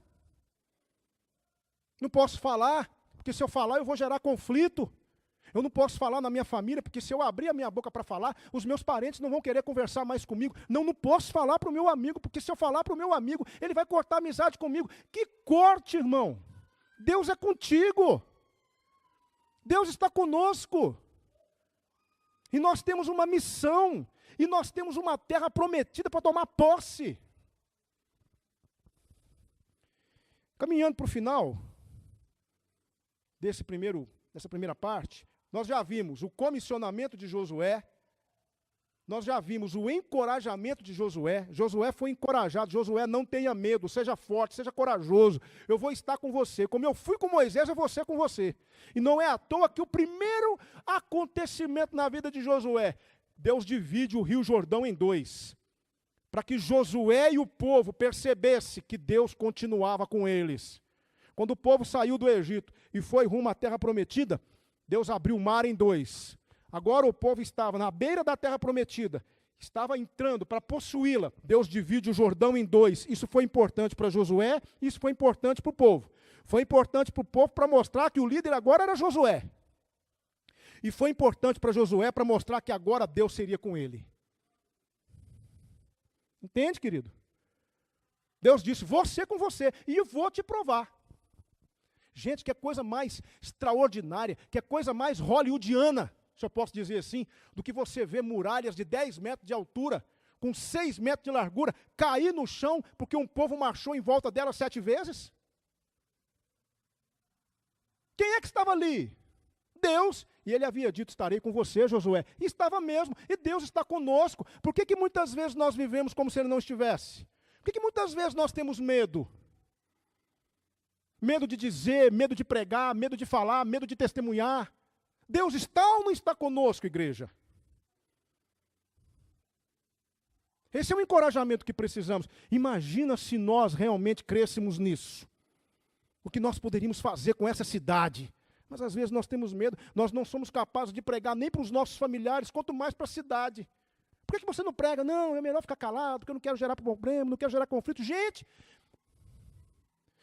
Não posso falar, porque se eu falar eu vou gerar conflito. Eu não posso falar na minha família, porque se eu abrir a minha boca para falar, os meus parentes não vão querer conversar mais comigo. Não posso falar para o meu amigo, porque se eu falar para o meu amigo, ele vai cortar a amizade comigo. Que corte, irmão! Deus é contigo. Deus está conosco. E nós temos uma missão. E nós temos uma terra prometida para tomar posse. Caminhando para o final dessa primeira parte, nós já vimos o comissionamento de Josué, nós já vimos o encorajamento de Josué. Josué foi encorajado. Josué, não tenha medo, seja forte, seja corajoso. Eu vou estar com você. Como eu fui com Moisés, eu vou ser com você. E não é à toa que o primeiro acontecimento na vida de Josué, Deus divide o rio Jordão em dois, para que Josué e o povo percebessem que Deus continuava com eles. Quando o povo saiu do Egito e foi rumo à terra prometida, Deus abriu o mar em dois. Agora o povo estava na beira da terra prometida, estava entrando para possuí-la. Deus divide o Jordão em dois. Isso foi importante para Josué, isso foi importante para o povo. Foi importante para o povo para mostrar que o líder agora era Josué. E foi importante para Josué para mostrar que agora Deus seria com ele. Entende, querido? Deus disse: vou ser com você e eu vou te provar. Gente, que coisa mais extraordinária, que coisa mais hollywoodiana, se eu posso dizer assim, do que você ver muralhas de 10 metros de altura, com 6 metros de largura, cair no chão porque um povo marchou em volta dela 7 vezes? Quem é que estava ali? Deus. E ele havia dito: estarei com você, Josué. E estava mesmo. E Deus está conosco. Por que muitas vezes nós vivemos como se Ele não estivesse? Por que muitas vezes nós temos medo? Medo de dizer, medo de pregar, medo de falar, medo de testemunhar. Deus está ou não está conosco, igreja? Esse é o encorajamento que precisamos. Imagina se nós realmente crescêssemos nisso. O que nós poderíamos fazer com essa cidade? Mas às vezes nós temos medo, nós não somos capazes de pregar nem para os nossos familiares, quanto mais para a cidade. Por que você não prega? Não, é melhor ficar calado, porque eu não quero gerar problema, não quero gerar conflito. Gente,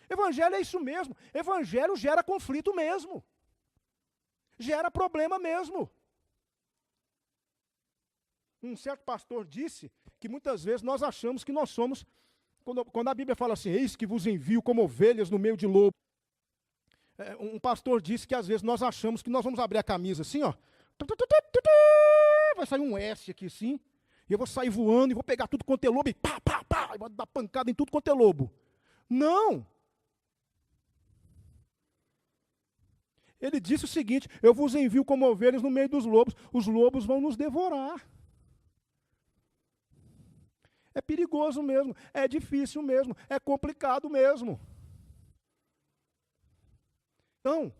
evangelho é isso mesmo. Evangelho gera conflito mesmo. Gera problema mesmo. Um certo pastor disse que muitas vezes nós achamos que nós somos, quando a Bíblia fala assim: eis que vos envio como ovelhas no meio de lobo. Um pastor disse que às vezes nós achamos que nós vamos abrir a camisa assim, ó. Vai sair um S aqui assim. E eu vou sair voando e vou pegar tudo quanto é lobo e pá, pá, pá. E vou dar pancada em tudo quanto é lobo. Não. Ele disse o seguinte: eu vos envio como ovelhas no meio dos lobos. Os lobos vão nos devorar. É perigoso mesmo. É difícil mesmo. É complicado mesmo. Então,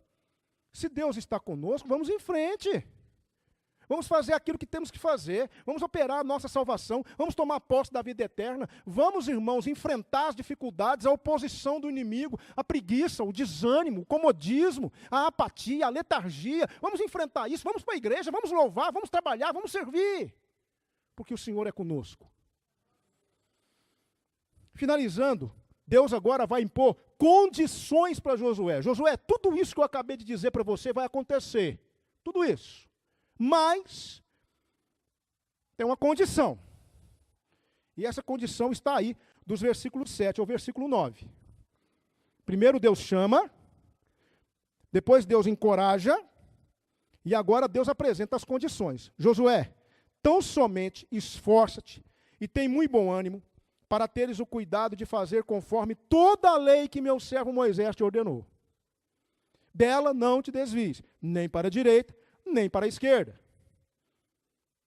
se Deus está conosco, vamos em frente. Vamos fazer aquilo que temos que fazer, vamos operar a nossa salvação, vamos tomar posse da vida eterna. Vamos, irmãos, enfrentar as dificuldades, a oposição do inimigo, a preguiça, o desânimo, o comodismo, a apatia, a letargia. Vamos enfrentar isso, vamos para a igreja, vamos louvar, vamos trabalhar, vamos servir, porque o Senhor é conosco. Finalizando, Deus agora vai impor condições para Josué. Josué, tudo isso que eu acabei de dizer para você vai acontecer, tudo isso. Mas tem uma condição. E essa condição está aí, dos versículos 7 ao versículo 9. Primeiro Deus chama, depois Deus encoraja, e agora Deus apresenta as condições. Josué, tão somente esforça-te e tem muito bom ânimo, para teres o cuidado de fazer conforme toda a lei que meu servo Moisés te ordenou. Dela não te desvies, nem para a direita, nem para a esquerda.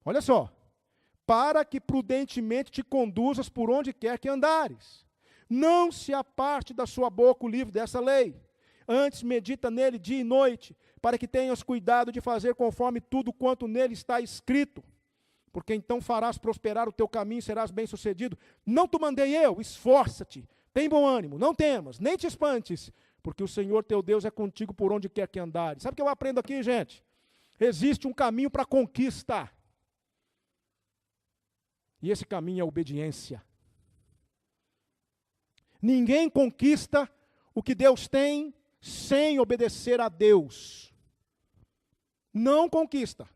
Olha só. Para que prudentemente te conduzas por onde quer que andares. Não se aparte da sua boca o livro dessa lei. Antes medita nele dia e noite, para que tenhas cuidado de fazer conforme tudo quanto nele está escrito. Porque então farás prosperar o teu caminho e serás bem-sucedido. Não te mandei eu, esforça-te, tem bom ânimo, não temas, nem te espantes, porque o Senhor teu Deus é contigo por onde quer que andares. Sabe o que eu aprendo aqui, gente? Existe um caminho para a conquista. E esse caminho é a obediência. Ninguém conquista o que Deus tem sem obedecer a Deus. Não conquista.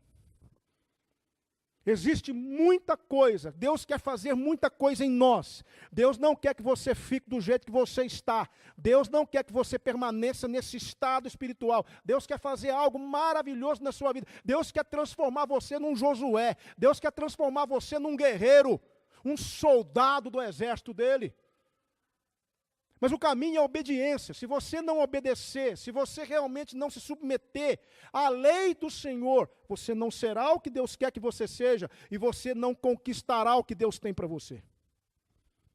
Existe muita coisa, Deus quer fazer muita coisa em nós. Deus não quer que você fique do jeito que você está. Deus não quer que você permaneça nesse estado espiritual. Deus quer fazer algo maravilhoso na sua vida. Deus quer transformar você num Josué. Deus quer transformar você num guerreiro, um soldado do exército dele. Mas o caminho é a obediência. Se você não obedecer, se você realmente não se submeter à lei do Senhor, você não será o que Deus quer que você seja e você não conquistará o que Deus tem para você.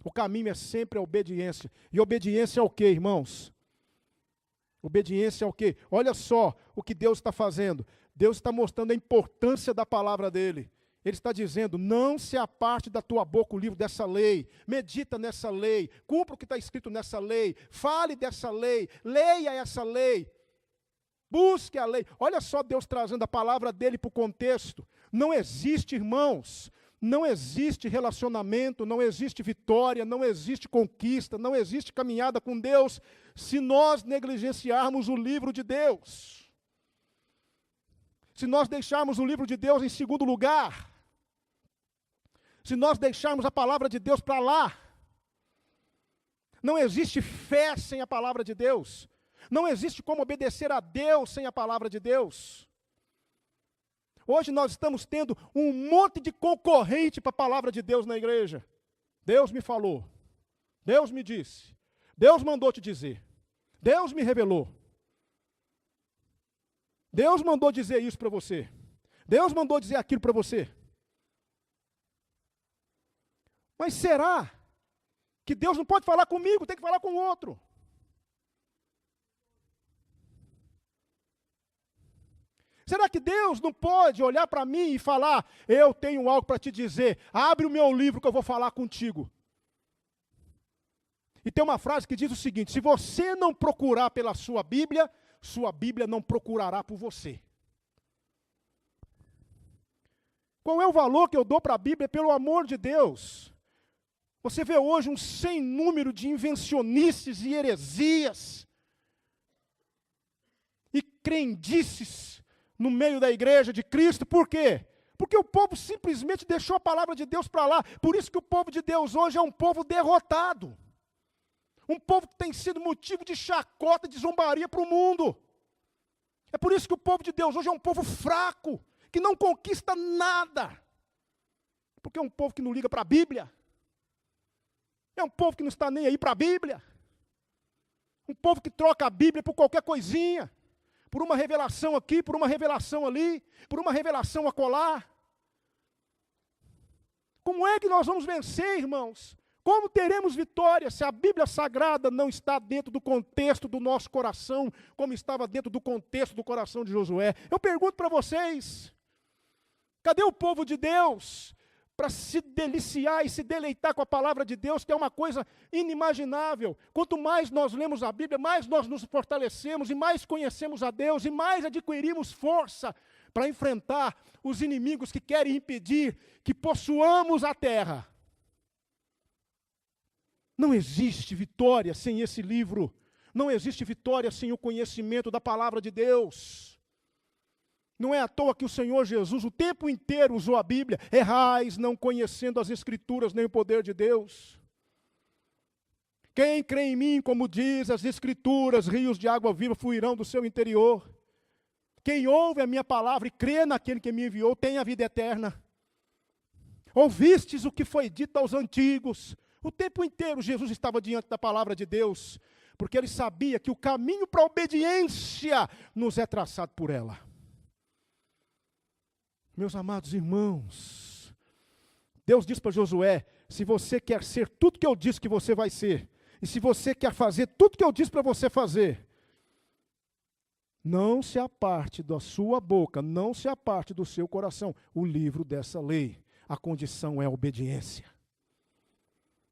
O caminho é sempre a obediência. E obediência é o quê, irmãos? Obediência é o quê? Olha só o que Deus está fazendo. Deus está mostrando a importância da palavra dele. Ele está dizendo, não se aparte da tua boca o livro dessa lei, medita nessa lei, cumpra o que está escrito nessa lei, fale dessa lei, leia essa lei, busque a lei. Olha só Deus trazendo a palavra dele para o contexto. Não existe, irmãos, não existe relacionamento, não existe vitória, não existe conquista, não existe caminhada com Deus, se nós negligenciarmos o livro de Deus. Se nós deixarmos o livro de Deus em segundo lugar, se nós deixarmos a palavra de Deus para lá, não existe fé sem a palavra de Deus, não existe como obedecer a Deus sem a palavra de Deus. Hoje nós estamos tendo um monte de concorrente para a palavra de Deus na igreja. Deus me falou, Deus me disse, Deus mandou te dizer, Deus me revelou. Deus mandou dizer isso para você. Deus mandou dizer aquilo para você. Mas será que Deus não pode falar comigo, tem que falar com o outro? Será que Deus não pode olhar para mim e falar, eu tenho algo para te dizer, abre o meu livro que eu vou falar contigo? E tem uma frase que diz o seguinte, se você não procurar pela sua Bíblia não procurará por você. Qual é o valor que eu dou para a Bíblia? Pelo amor de Deus. Você vê hoje um sem número de invencionices e heresias e crendices no meio da igreja de Cristo. Por quê? Porque o povo simplesmente deixou a palavra de Deus para lá. Por isso que o povo de Deus hoje é um povo derrotado. Um povo que tem sido motivo de chacota e de zombaria para o mundo. É por isso que o povo de Deus hoje é um povo fraco, que não conquista nada. Porque é um povo que não liga para a Bíblia. É um povo que não está nem aí para a Bíblia. Um povo que troca a Bíblia por qualquer coisinha. Por uma revelação aqui, por uma revelação ali, por uma revelação acolá. Como é que nós vamos vencer, irmãos? Como teremos vitória se a Bíblia Sagrada não está dentro do contexto do nosso coração, como estava dentro do contexto do coração de Josué? Eu pergunto para vocês, Cadê o povo de Deus para se deliciar e se deleitar com a palavra de Deus, que é uma coisa inimaginável? Quanto mais nós lemos a Bíblia, mais nós nos fortalecemos e mais conhecemos a Deus e mais adquirimos força para enfrentar os inimigos que querem impedir que possuamos a terra. Não existe vitória sem esse livro. Não existe vitória sem o conhecimento da palavra de Deus. Não é à toa que o Senhor Jesus o tempo inteiro usou a Bíblia. Errais não conhecendo as Escrituras nem o poder de Deus. Quem crê em mim, como diz as Escrituras, rios de água viva fluirão do seu interior. Quem ouve a minha palavra e crê naquele que me enviou tem a vida eterna. Ouvistes o que foi dito aos antigos. O tempo inteiro Jesus estava diante da palavra de Deus, porque ele sabia que o caminho para a obediência nos é traçado por ela. Meus amados irmãos, Deus diz para Josué: se você quer ser tudo que eu disse que você vai ser, e se você quer fazer tudo que eu disse para você fazer, não se aparte da sua boca, não se aparte do seu coração o livro dessa lei. A condição é a obediência.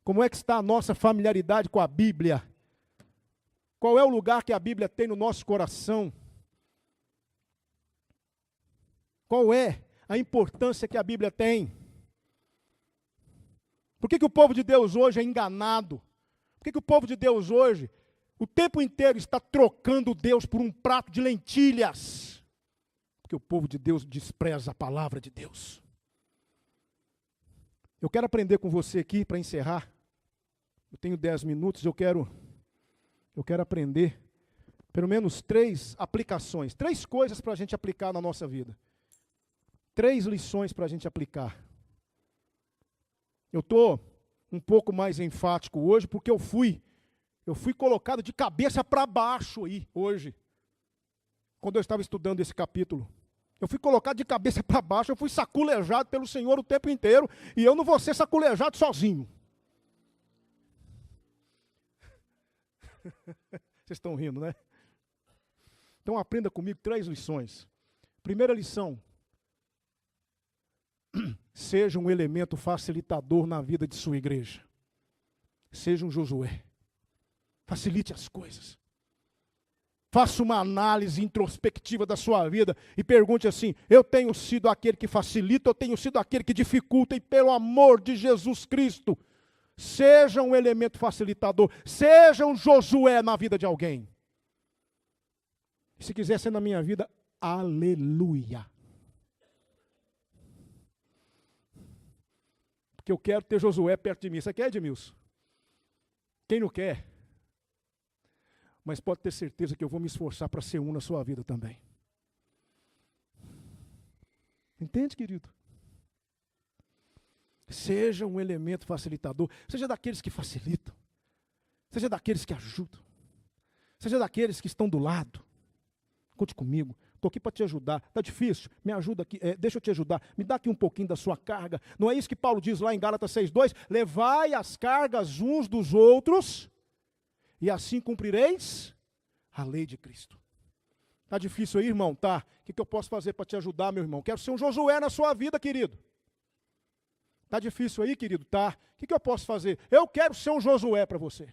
Como é que está a nossa familiaridade com a Bíblia? Qual é o lugar que a Bíblia tem no nosso coração? Qual é a importância que a Bíblia tem? Por que o povo de Deus hoje é enganado? Por que o povo de Deus hoje, o tempo inteiro, está trocando Deus por um prato de lentilhas? Porque o povo de Deus despreza a palavra de Deus. Eu quero aprender com você aqui, para encerrar. Eu tenho 10 minutos, eu quero aprender pelo menos 3 aplicações, 3 coisas para a gente aplicar na nossa vida. 3 lições para a gente aplicar. Eu estou um pouco mais enfático hoje, porque eu fui colocado de cabeça para baixo aí, hoje, quando eu estava estudando esse capítulo. Eu fui colocado de cabeça para baixo, eu fui saculejado pelo Senhor o tempo inteiro, e eu não vou ser saculejado sozinho. Vocês estão rindo, né? Então aprenda comigo 3 lições. Primeira lição: seja um elemento facilitador na vida de sua igreja. Seja um Josué. Facilite as coisas. Faça uma análise introspectiva da sua vida e pergunte assim: eu tenho sido aquele que facilita, eu tenho sido aquele que dificulta, e pelo amor de Jesus Cristo, seja um elemento facilitador, seja um Josué na vida de alguém. Se quiser ser na minha vida, aleluia. Porque eu quero ter Josué perto de mim. Você quer, Edmilson? Quem não quer? Mas pode ter certeza que eu vou me esforçar para ser um na sua vida também. Entende, querido? Seja um elemento facilitador. Seja daqueles que facilitam. Seja daqueles que ajudam. Seja daqueles que estão do lado. Conte comigo. Estou aqui para te ajudar. Está difícil? Me ajuda aqui. Deixa eu te ajudar. Me dá aqui um pouquinho da sua carga. Não é isso que Paulo diz lá em Gálatas 6:2? Levai as cargas uns dos outros, e assim cumprireis a lei de Cristo. Está difícil aí, irmão? Tá. O que eu posso fazer para te ajudar, meu irmão? Quero ser um Josué na sua vida, querido. Está difícil aí, querido? Tá. O que eu posso fazer? Eu quero ser um Josué para você.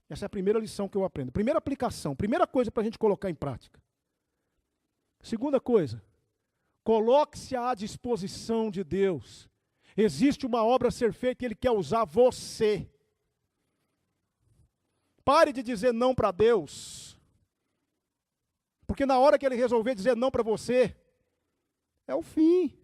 Essa é a primeira lição que eu aprendo. Primeira aplicação, primeira coisa para a gente colocar em prática. Segunda coisa, coloque-se à disposição de Deus. Existe uma obra a ser feita e Ele quer usar você. Pare de dizer não para Deus. Porque na hora que Ele resolver dizer não para você, é o fim.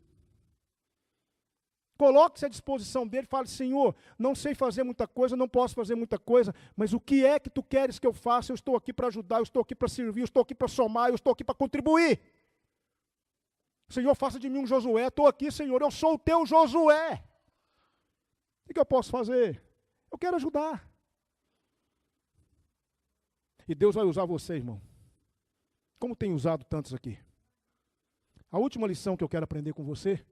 Coloque-se à disposição dele, fale: Senhor, não sei fazer muita coisa, não posso fazer muita coisa, mas o que é que tu queres que eu faça? Eu estou aqui para ajudar, eu estou aqui para servir, eu estou aqui para somar, eu estou aqui para contribuir. Senhor, faça de mim um Josué. Estou aqui, Senhor, eu sou o teu Josué. O que eu posso fazer? Eu quero ajudar. E Deus vai usar você, irmão, como tem usado tantos aqui. A última lição que eu quero aprender com você: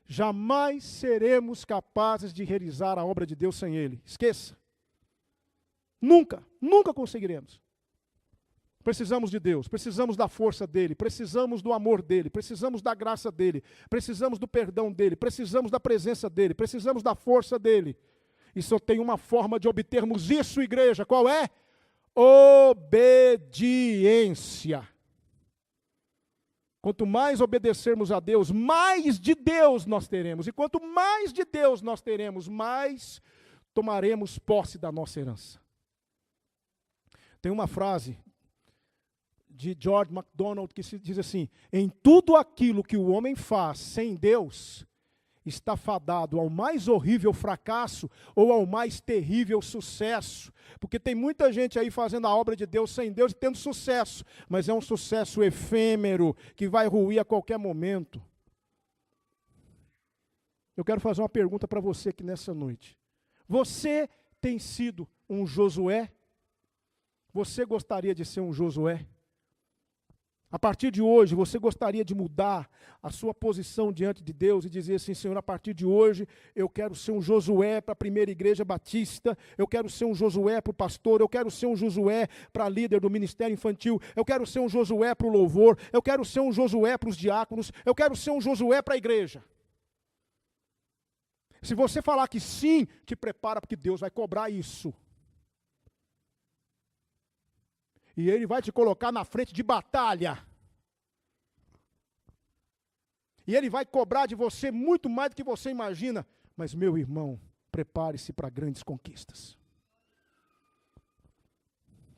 jamais seremos capazes de realizar a obra de Deus sem Ele. Esqueça. Nunca, nunca conseguiremos. Precisamos de Deus, precisamos da força dEle, precisamos do amor dEle, precisamos da graça dEle, precisamos do perdão dEle, precisamos da presença dEle, precisamos da força dEle. E só tem uma forma de obtermos isso, igreja, qual é? Obediência. Quanto mais obedecermos a Deus, mais de Deus nós teremos. E quanto mais de Deus nós teremos, mais tomaremos posse da nossa herança. Tem uma frase de George MacDonald que se diz assim: em tudo aquilo que o homem faz sem Deus, está fadado ao mais horrível fracasso ou ao mais terrível sucesso. Porque tem muita gente aí fazendo a obra de Deus sem Deus e tendo sucesso, mas é um sucesso efêmero que vai ruir a qualquer momento. Eu quero fazer uma pergunta para você aqui nessa noite. Você tem sido um Josué? Você gostaria de ser um Josué? A partir de hoje, você gostaria de mudar a sua posição diante de Deus e dizer assim: Senhor, a partir de hoje, eu quero ser um Josué para a primeira igreja batista, eu quero ser um Josué para o pastor, eu quero ser um Josué para líder do ministério infantil, eu quero ser um Josué para o louvor, eu quero ser um Josué para os diáconos, eu quero ser um Josué para a igreja. Se você falar que sim, te prepara, porque Deus vai cobrar isso. E Ele vai te colocar na frente de batalha. E Ele vai cobrar de você muito mais do que você imagina. Mas, meu irmão, prepare-se para grandes conquistas.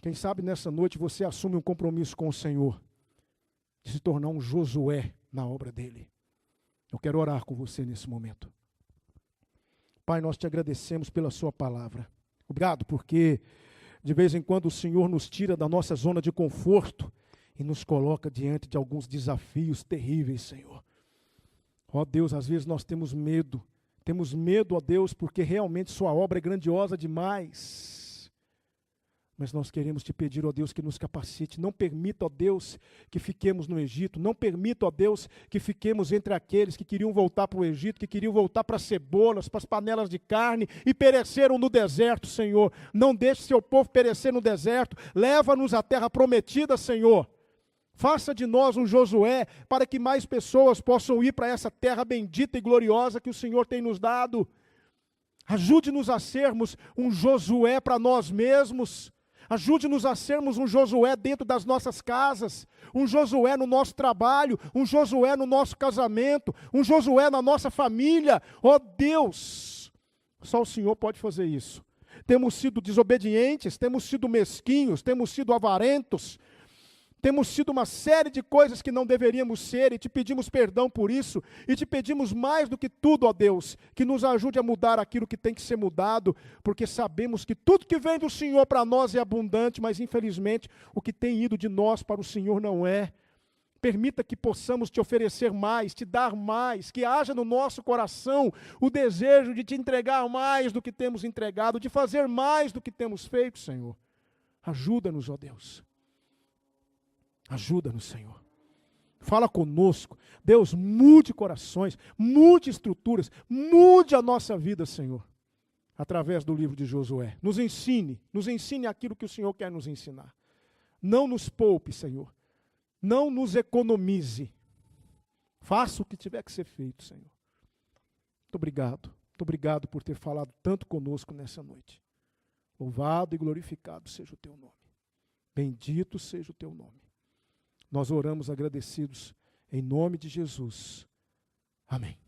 Quem sabe nessa noite você assume um compromisso com o Senhor, de se tornar um Josué na obra dEle. Eu quero orar com você nesse momento. Pai, nós te agradecemos pela sua palavra. Obrigado porque de vez em quando o Senhor nos tira da nossa zona de conforto e nos coloca diante de alguns desafios terríveis, Senhor. Ó Deus, às vezes nós temos medo, ó Deus, porque realmente sua obra é grandiosa demais. Mas nós queremos te pedir, ó Deus, que nos capacite. Não permita, ó Deus, que fiquemos no Egito. Não permita, ó Deus, que fiquemos entre aqueles que queriam voltar para o Egito, que queriam voltar para as cebolas, para as panelas de carne e pereceram no deserto, Senhor. Não deixe seu povo perecer no deserto. Leva-nos à terra prometida, Senhor. Faça de nós um Josué, para que mais pessoas possam ir para essa terra bendita e gloriosa que o Senhor tem nos dado. Ajude-nos a sermos um Josué para nós mesmos. Ajude-nos a sermos um Josué dentro das nossas casas, um Josué no nosso trabalho, um Josué no nosso casamento, um Josué na nossa família. Ó Deus, só o Senhor pode fazer isso. Temos sido desobedientes, temos sido mesquinhos, temos sido avarentos, temos sido uma série de coisas que não deveríamos ser, e te pedimos perdão por isso, e te pedimos mais do que tudo, ó Deus, que nos ajude a mudar aquilo que tem que ser mudado, porque sabemos que tudo que vem do Senhor para nós é abundante, mas infelizmente o que tem ido de nós para o Senhor não é. Permita que possamos te oferecer mais, te dar mais, que haja no nosso coração o desejo de te entregar mais do que temos entregado, de fazer mais do que temos feito, Senhor. Ajuda-nos, ó Deus. Ajuda-nos, Senhor. Fala conosco. Deus, mude corações, mude estruturas, mude a nossa vida, Senhor, através do livro de Josué. Nos ensine aquilo que o Senhor quer nos ensinar. Não nos poupe, Senhor. Não nos economize. Faça o que tiver que ser feito, Senhor. Muito obrigado. Muito obrigado por ter falado tanto conosco nessa noite. Louvado e glorificado seja o teu nome. Bendito seja o teu nome. Nós oramos agradecidos em nome de Jesus. Amém.